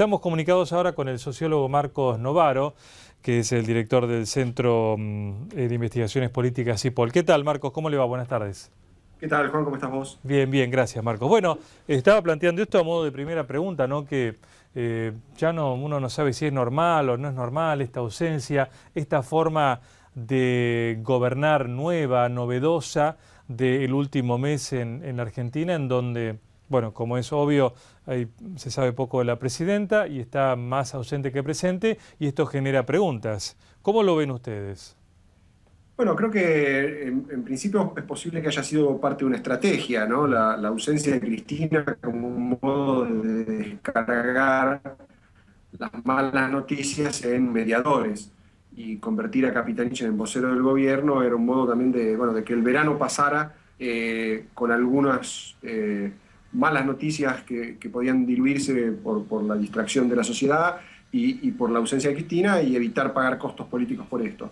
Estamos comunicados ahora con el sociólogo Marcos Novaro, que es el director del Centro de Investigaciones Políticas CIPOL. ¿Qué tal, Marcos? ¿Cómo le va? Buenas tardes. ¿Qué tal, Juan? ¿Cómo estás vos? Bien, bien, gracias, Marcos. Bueno, estaba planteando esto a modo de primera pregunta, ¿no? Que ya uno no sabe si es normal o no es normal esta ausencia, esta forma de gobernar nueva, novedosa del último mes en la Argentina, en donde, bueno, como es obvio, se sabe poco de la presidenta y está más ausente que presente, y esto genera preguntas. ¿Cómo lo ven ustedes? Bueno, creo que en principio es posible que haya sido parte de una estrategia, ¿no? La ausencia de Cristina como un modo de descargar las malas noticias en mediadores y convertir a Capitanich en vocero del gobierno era un modo también de, bueno, de que el verano pasara con algunas malas noticias que podían diluirse por la distracción de la sociedad y por la ausencia de Cristina y evitar pagar costos políticos por esto.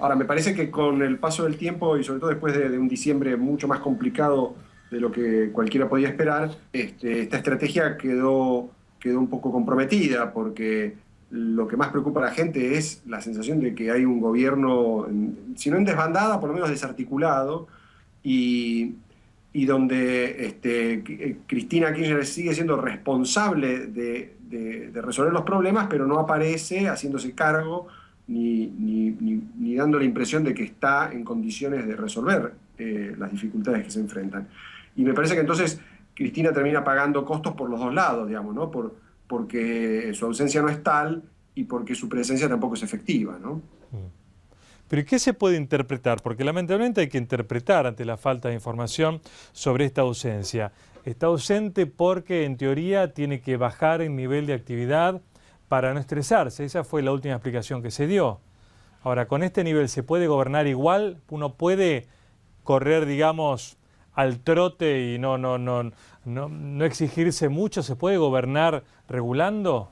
Ahora, me parece que con el paso del tiempo y sobre todo después de un diciembre mucho más complicado de lo que cualquiera podía esperar, esta estrategia quedó un poco comprometida porque lo que más preocupa a la gente es la sensación de que hay un gobierno, si no en desbandada, por lo menos desarticulado, y, y donde Cristina Kirchner sigue siendo responsable de resolver los problemas, pero no aparece haciéndose cargo ni dando la impresión de que está en condiciones de resolver las dificultades que se enfrentan. Y me parece que entonces Cristina termina pagando costos por los dos lados, digamos, ¿no? Porque su ausencia no es tal y porque su presencia tampoco es efectiva, ¿no? Pero ¿qué se puede interpretar? Porque lamentablemente hay que interpretar ante la falta de información sobre esta ausencia. Está ausente porque en teoría tiene que bajar el nivel de actividad para no estresarse. Esa fue la última explicación que se dio. Ahora, ¿con este nivel se puede gobernar igual? ¿Uno puede correr, digamos, al trote y no exigirse mucho? ¿Se puede gobernar regulando?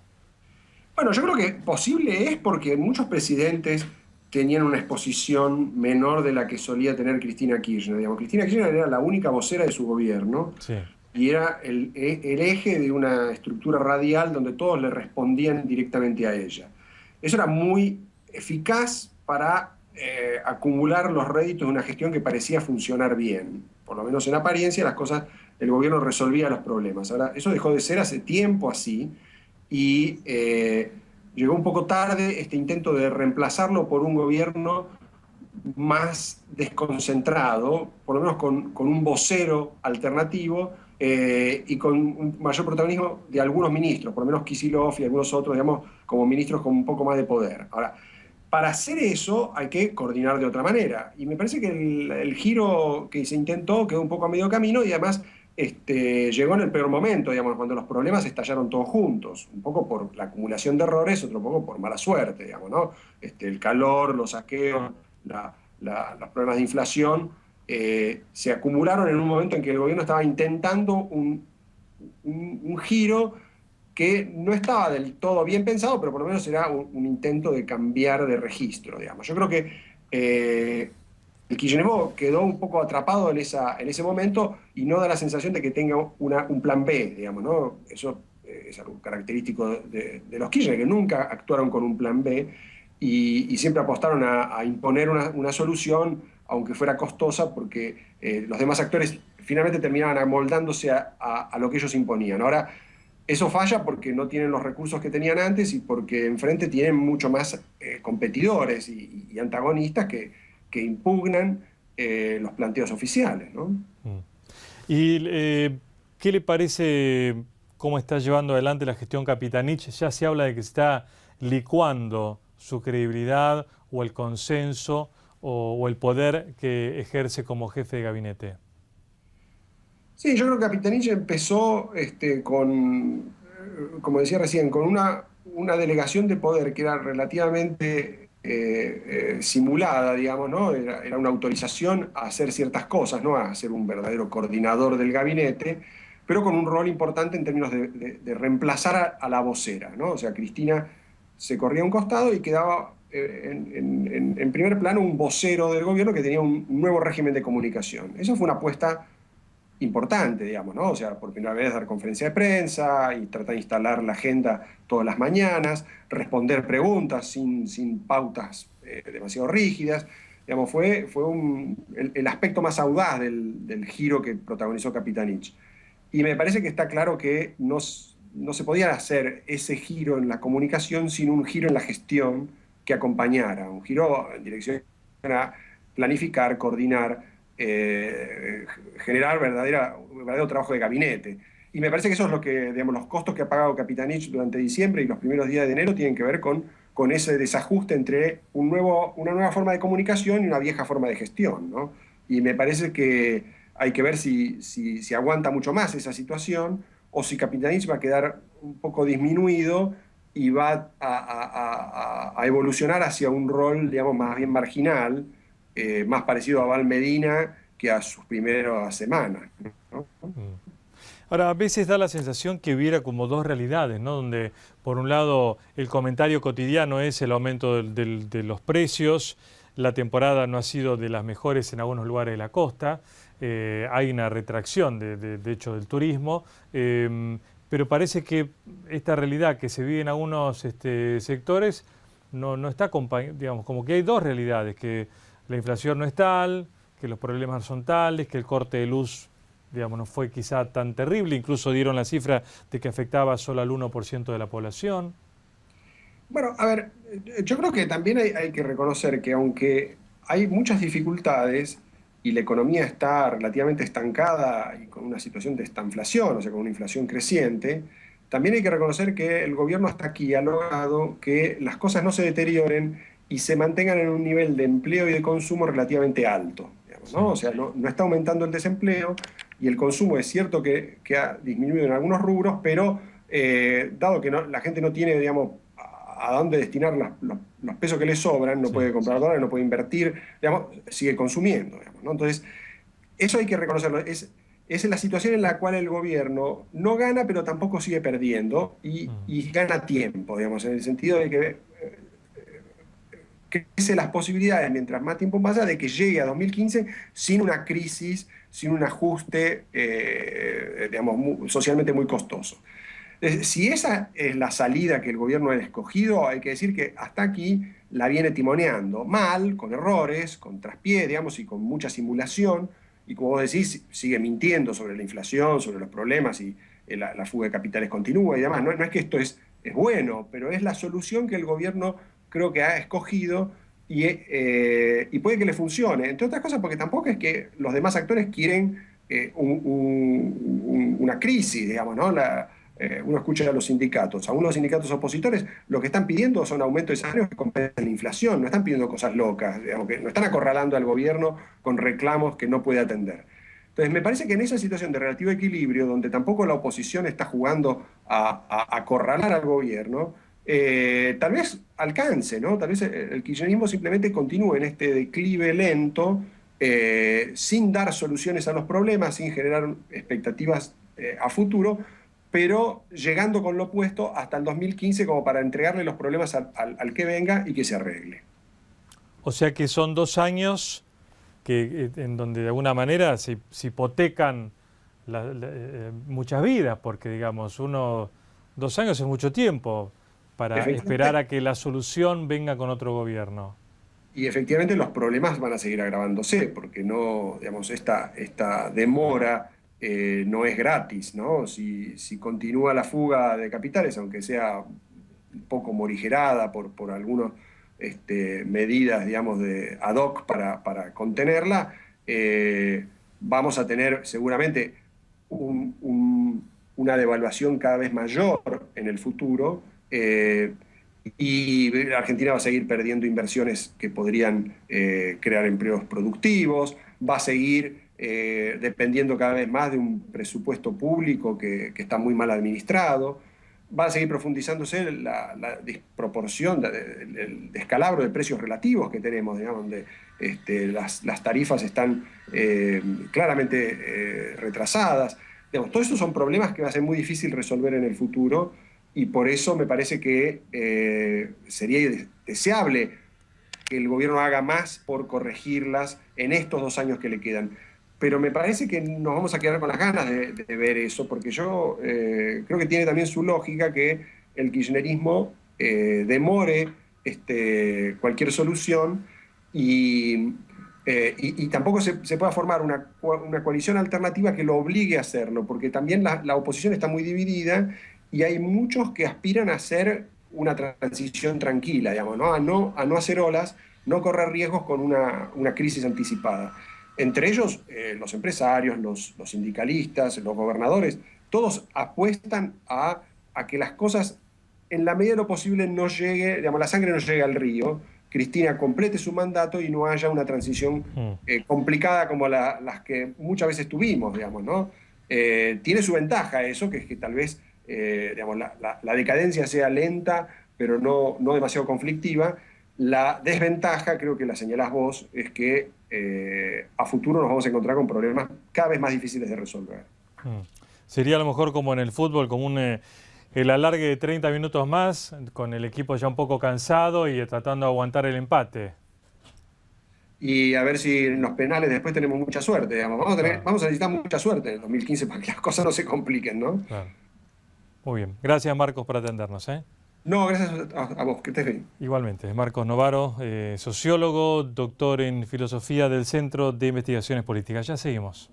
Bueno, yo creo que posible es porque muchos presidentes tenían una exposición menor de la que solía tener Cristina Kirchner. Digamos, Cristina Kirchner era la única vocera de su gobierno Sí. y era el eje de una estructura radial donde todos le respondían directamente a ella. Eso era muy eficaz para acumular los réditos de una gestión que parecía funcionar bien. Por lo menos en apariencia las cosas, el gobierno resolvía los problemas. Ahora, eso dejó de ser hace tiempo así y llegó un poco tarde este intento de reemplazarlo por un gobierno más desconcentrado, por lo menos con un vocero alternativo y con un mayor protagonismo de algunos ministros, por lo menos Kicillof y algunos otros, digamos, como ministros con un poco más de poder. Ahora, para hacer eso hay que coordinar de otra manera. Y me parece que el giro que se intentó quedó un poco a medio camino y además llegó en el peor momento, digamos, cuando los problemas estallaron todos juntos, un poco por la acumulación de errores, otro poco por mala suerte, digamos, ¿no? El calor, los saqueos, los problemas de inflación, se acumularon en un momento en que el gobierno estaba intentando un giro que no estaba del todo bien pensado, pero por lo menos era un intento de cambiar de registro, digamos. Yo creo que el kirchnerismo quedó un poco atrapado en ese momento y no da la sensación de que tenga un plan B, digamos, ¿no? Eso es algo característico de los Kirchner, que nunca actuaron con un plan B y siempre apostaron a imponer una solución, aunque fuera costosa, porque los demás actores finalmente terminaban amoldándose a lo que ellos imponían. Ahora, eso falla porque no tienen los recursos que tenían antes y porque enfrente tienen mucho más competidores y antagonistas que impugnan los planteos oficiales, ¿no? ¿Y qué le parece cómo está llevando adelante la gestión Capitanich? Ya se habla de que se está licuando su credibilidad o el consenso o el poder que ejerce como jefe de gabinete. Sí, yo creo que Capitanich empezó como decía recién, con una delegación de poder que era relativamente simulada, digamos, ¿no? Era una autorización a hacer ciertas cosas, ¿no? A ser un verdadero coordinador del gabinete, pero con un rol importante en términos de reemplazar a la vocera, ¿no? O sea, Cristina se corría a un costado y quedaba en primer plano un vocero del gobierno que tenía un nuevo régimen de comunicación. Eso fue una apuesta importante, digamos, ¿no? O sea, por primera vez dar conferencia de prensa y tratar de instalar la agenda todas las mañanas, responder preguntas sin pautas demasiado rígidas. Digamos, fue el aspecto más audaz del giro que protagonizó Capitanich. Y me parece que está claro que no se podía hacer ese giro en la comunicación sin un giro en la gestión que acompañara, un giro en dirección a planificar, coordinar, generar verdadero trabajo de gabinete. Y me parece que eso es lo que, digamos, los costos que ha pagado Capitanich durante diciembre y los primeros días de enero tienen que ver con ese desajuste entre una nueva forma de comunicación y una vieja forma de gestión, ¿no? Y me parece que hay que ver si aguanta mucho más esa situación o si Capitanich va a quedar un poco disminuido y va a evolucionar hacia un rol, digamos, más bien marginal, más parecido a Val Medina que a sus primeras semanas, ¿no? Mm. Ahora, a veces da la sensación que hubiera como dos realidades, ¿no? Donde, por un lado, el comentario cotidiano es el aumento de los precios, la temporada no ha sido de las mejores en algunos lugares de la costa, hay una retracción, de hecho, del turismo, pero parece que esta realidad que se vive en algunos sectores no está acompañada, digamos, como que hay dos realidades, que la inflación no es tal, que los problemas son tales, que el corte de luz, digamos, no fue quizá tan terrible, incluso dieron la cifra de que afectaba solo al 1% de la población. Bueno, a ver, yo creo que también hay que reconocer que aunque hay muchas dificultades y la economía está relativamente estancada y con una situación de estanflación, o sea, con una inflación creciente, también hay que reconocer que el gobierno hasta aquí ha logrado que las cosas no se deterioren y se mantengan en un nivel de empleo y de consumo relativamente alto, digamos, Sí. ¿no? O sea, no está aumentando el desempleo y el consumo es cierto que ha disminuido en algunos rubros, pero dado que la gente no tiene, digamos, a dónde destinar los pesos que le sobran, no Sí. puede comprar dólares, no puede invertir, digamos, sigue consumiendo, digamos, ¿no? Entonces, eso hay que reconocerlo. Es la situación en la cual el gobierno no gana, pero tampoco sigue perdiendo Mm. y gana tiempo, digamos, en el sentido de que crece las posibilidades, mientras más tiempo pasa, de que llegue a 2015 sin una crisis, sin un ajuste, digamos, socialmente muy costoso. Si esa es la salida que el gobierno ha escogido, hay que decir que hasta aquí la viene timoneando mal, con errores, con traspié, digamos, y con mucha simulación, y como vos decís, sigue mintiendo sobre la inflación, sobre los problemas y la fuga de capitales continúa y demás. No es que esto es bueno, pero es la solución que el gobierno creo que ha escogido y puede que le funcione. Entre otras cosas, porque tampoco es que los demás actores quieren una crisis, digamos, ¿no? Uno escucha a los sindicatos. Aún los sindicatos opositores lo que están pidiendo son aumentos de salarios que compensen la inflación, no están pidiendo cosas locas, digamos, que no están acorralando al gobierno con reclamos que no puede atender. Entonces, me parece que en esa situación de relativo equilibrio, donde tampoco la oposición está jugando a acorralar al gobierno, tal vez alcance, ¿no? Tal vez el kirchnerismo simplemente continúe en este declive lento, sin dar soluciones a los problemas, sin generar expectativas a futuro, pero llegando con lo opuesto hasta el 2015 como para entregarle los problemas al que venga y que se arregle. O sea que son 2 años en donde de alguna manera se hipotecan muchas vidas, porque digamos, 2 años es mucho tiempo para esperar Efectivamente, a que la solución venga con otro gobierno. y efectivamente los problemas van a seguir agravándose, porque no, digamos, esta demora no es gratis, ¿no? Si continúa la fuga de capitales, aunque sea un poco morigerada por algunas medidas, digamos, de ad hoc para contenerla, vamos a tener seguramente una devaluación cada vez mayor en el futuro. Y Argentina va a seguir perdiendo inversiones que podrían crear empleos productivos, va a seguir dependiendo cada vez más de un presupuesto público que está muy mal administrado, va a seguir profundizándose la disproporción, el descalabro de precios relativos que tenemos, digamos, donde las tarifas están claramente retrasadas. Digamos, todos estos son problemas que va a ser muy difícil resolver en el futuro y por eso me parece que sería deseable que el gobierno haga más por corregirlas en estos 2 años que le quedan. pero me parece que nos vamos a quedar con las ganas de ver eso, porque yo creo que tiene también su lógica que el kirchnerismo demore cualquier solución y tampoco se pueda formar una coalición alternativa que lo obligue a hacerlo, porque también la oposición está muy dividida y hay muchos que aspiran a hacer una transición tranquila, digamos, ¿no? A no hacer olas, no correr riesgos con una crisis anticipada. Entre ellos, los empresarios, los sindicalistas, los gobernadores, todos apuestan a que las cosas, en la medida de lo posible, no llegue, digamos, la sangre no llegue al río, Cristina complete su mandato y no haya una transición complicada como las que muchas veces tuvimos, digamos, ¿no? Tiene su ventaja eso, que es que tal vez digamos, la decadencia sea lenta, pero no demasiado conflictiva. La desventaja, creo que la señalás vos, es que a futuro nos vamos a encontrar con problemas cada vez más difíciles de resolver. Sería a lo mejor como en el fútbol, como el alargue de 30 minutos más, con el equipo ya un poco cansado y tratando de aguantar el empate. Y a ver si en los penales después tenemos mucha suerte, digamos. Vamos a necesitar mucha suerte en el 2015 para que las cosas no se compliquen, ¿no? Claro. Muy bien. Gracias, Marcos, por atendernos, ¿eh? No, gracias a vos, que estés bien. Igualmente. Marcos Novaro, sociólogo, doctor en filosofía del Centro de Investigaciones Políticas. Ya seguimos.